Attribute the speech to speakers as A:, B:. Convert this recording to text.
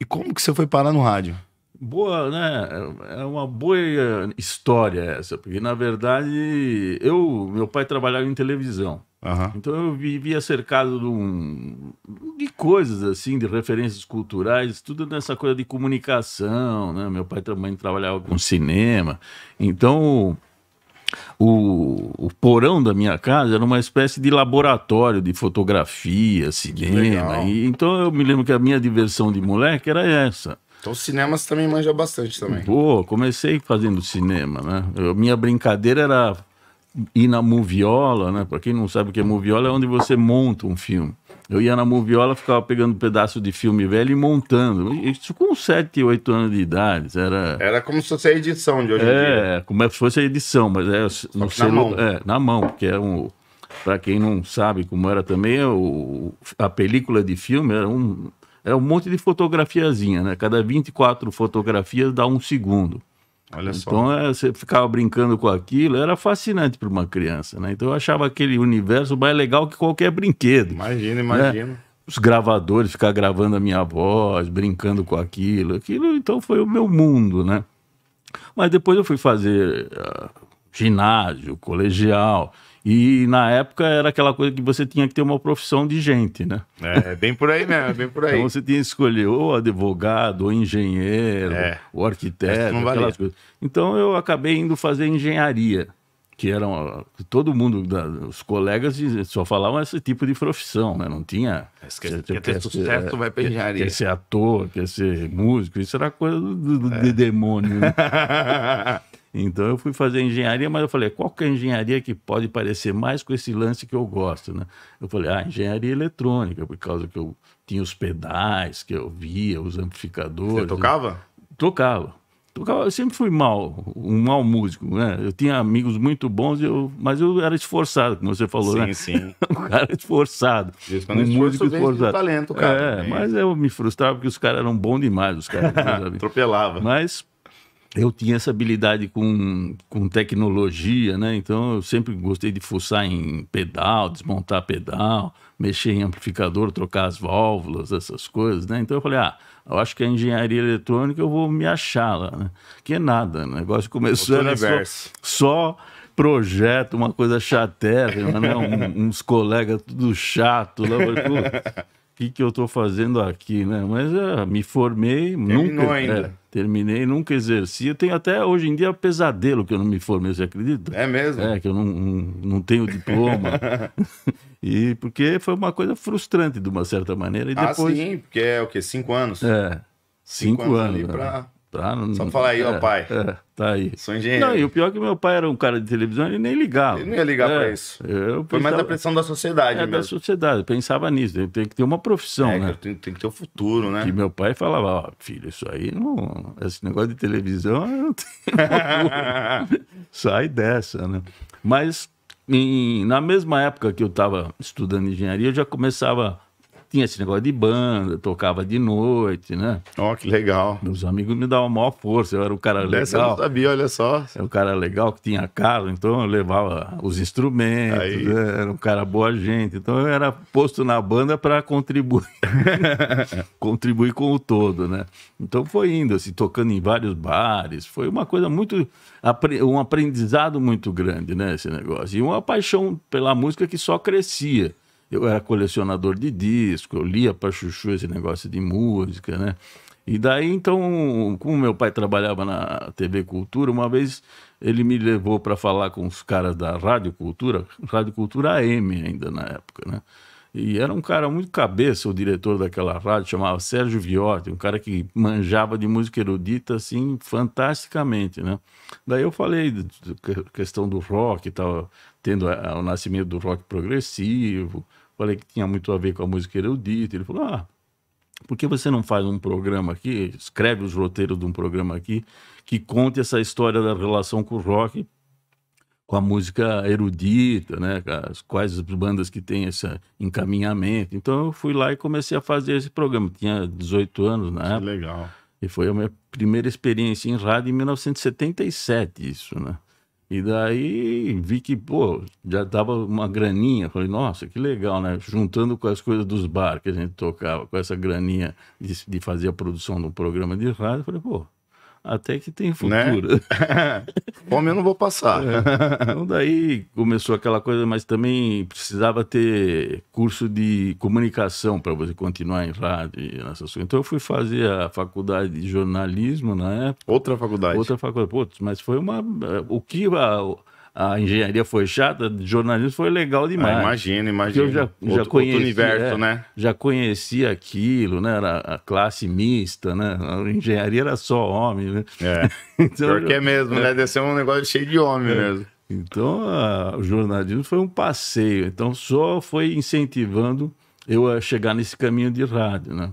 A: E como que você foi parar no rádio?
B: Boa, né? É uma boa história essa, porque na verdade meu pai trabalhava em televisão.
A: Aham.
B: Então eu vivia cercado de coisas assim, de referências culturais, tudo nessa coisa de comunicação, né? Meu pai também trabalhava com cinema. Então o porão da minha casa era uma espécie de laboratório de fotografia, cinema.
A: legal.
B: Então eu me lembro que a minha diversão de moleque era essa.
A: Então, cinema você também manja bastante também.
B: Pô, comecei fazendo cinema, né? Minha brincadeira era ir na moviola, né? Pra quem não sabe o que é moviola, é onde você monta um filme. Eu ia na moviola, ficava pegando pedaço de filme velho e montando. Isso com 7, 8 anos de idade.
A: Era como se fosse a edição de hoje em dia.
B: É, como se fosse a edição, mas é no
A: que na mão.
B: na mão, porque é para quem não sabe como era também, a película de filme era um monte de fotografiazinha, né? Cada 24 fotografias dá 1 segundo.
A: Olha só.
B: Então você ficava brincando com aquilo, era fascinante para uma criança, né? Então eu achava aquele universo mais legal que qualquer brinquedo.
A: Imagino.
B: Os gravadores, ficar gravando a minha voz, brincando com aquilo então foi o meu mundo, né? Mas depois eu fui fazer ginásio, colegial, e na época era aquela coisa que você tinha que ter uma profissão de gente, né?
A: É bem por aí mesmo, bem por aí.
B: Então você tinha que escolher ou advogado, ou engenheiro, ou arquiteto,
A: não valia.
B: aquelas coisas. Então eu acabei indo fazer engenharia, que era todo mundo, os colegas só falavam esse tipo de profissão, né? Não tinha...
A: Quer ter sucesso, vai pra engenharia.
B: Quer ser ator, quer ser músico, isso era coisa de demônio, né? Então eu fui fazer engenharia, mas eu falei, qual que é a engenharia que pode parecer mais com esse lance que eu gosto, né? Eu falei, engenharia eletrônica, por causa que eu tinha os pedais, que eu via, os amplificadores.
A: Você tocava?
B: Tocava. Eu sempre fui um mau músico, né? Eu tinha amigos muito bons, mas eu era esforçado, como você falou, né?
A: Sim.
B: Um cara esforçado.
A: Um músico esforçado. Talento, cara.
B: Mas eu me frustrava porque os caras eram bons demais, os caras.
A: Atropelava.
B: Mas eu tinha essa habilidade com tecnologia, né? Então eu sempre gostei de fuçar em pedal, desmontar pedal, mexer em amplificador, trocar as válvulas, essas coisas, né? Então eu falei, eu acho que a engenharia eletrônica eu vou me achar lá, né? Que é nada, o negócio começou era só projeto, uma coisa chatérrima, né? Uns colegas tudo chato lá, o que eu estou fazendo aqui, né? Mas me formei, terminei, nunca exerci. Eu tenho até hoje em dia pesadelo que eu não me formei, você acredita?
A: É mesmo?
B: Que eu não tenho diploma. E porque foi uma coisa frustrante de uma certa maneira. E depois...
A: sim, porque é o quê? 5 anos?
B: 5 anos.
A: Ali só pra falar aí, pai.
B: Tá aí.
A: Sou engenheiro.
B: Não, e o pior é que meu pai era um cara de televisão, ele nem ligava.
A: Ele não ia ligar pra isso. Foi mais a pressão da sociedade mesmo.
B: Da sociedade, eu pensava nisso. Tem que ter uma profissão, né?
A: Tem que ter o futuro, né?
B: E meu pai falava, filho, isso aí não... Esse negócio de televisão, eu não tenho... Sai dessa, né? Mas na mesma época que eu estava estudando engenharia, eu já começava... Tinha esse negócio de banda, tocava de noite, né?
A: Que legal.
B: Meus amigos me davam a maior força, eu era o cara legal.
A: Essa eu não sabia, olha só.
B: Era o cara legal que tinha carro, então eu levava os instrumentos, né? Era um cara boa gente. Então eu era posto na banda para contribuir, contribuir com o todo, né? Então foi indo, assim, tocando em vários bares. Foi uma coisa um aprendizado muito grande, né? Esse negócio. E uma paixão pela música que só crescia. Eu era colecionador de disco, eu lia para chuchu esse negócio de música, né? E daí, então, como meu pai trabalhava na TV Cultura, uma vez ele me levou para falar com os caras da Rádio Cultura AM ainda na época, né? E era um cara muito cabeça, o diretor daquela rádio, chamava Sérgio Viotti, um cara que manjava de música erudita, assim, fantasticamente, né? Daí eu falei da questão do rock, estava tendo o nascimento do rock progressivo, falei que tinha muito a ver com a música erudita. Ele falou, por que você não faz um programa aqui, escreve os roteiros de um programa aqui, que conte essa história da relação com o rock, com a música erudita, né? Quais as bandas que têm esse encaminhamento. Então eu fui lá e comecei a fazer esse programa. Tinha 18 anos na época.
A: Legal.
B: E foi a minha primeira experiência em rádio em 1977, isso, né? E daí vi que, pô, já dava uma graninha. Falei, nossa, que legal, né? Juntando com as coisas dos bar que a gente tocava, com essa graninha de fazer a produção de um programa de rádio, falei, pô, até que tem futuro.
A: Né? Fome eu não vou passar.
B: Então daí começou aquela coisa, mas também precisava ter curso de comunicação para você continuar em rádio e nessas coisas. Então eu fui fazer a faculdade de jornalismo na época.
A: Outra faculdade.
B: Outra faculdade. Putz, mas foi uma... O que a engenharia foi chata, de jornalismo foi legal demais.
A: Imagino.
B: Porque eu já conhecia,
A: outro universo, né?
B: Já conhecia aquilo, né? Era a classe mista, né? A engenharia era só homem, né?
A: Então, pior que é mesmo, né? Deve ser um negócio cheio de homem mesmo.
B: Então, o jornalismo foi um passeio. Então, só foi incentivando eu a chegar nesse caminho de rádio, né?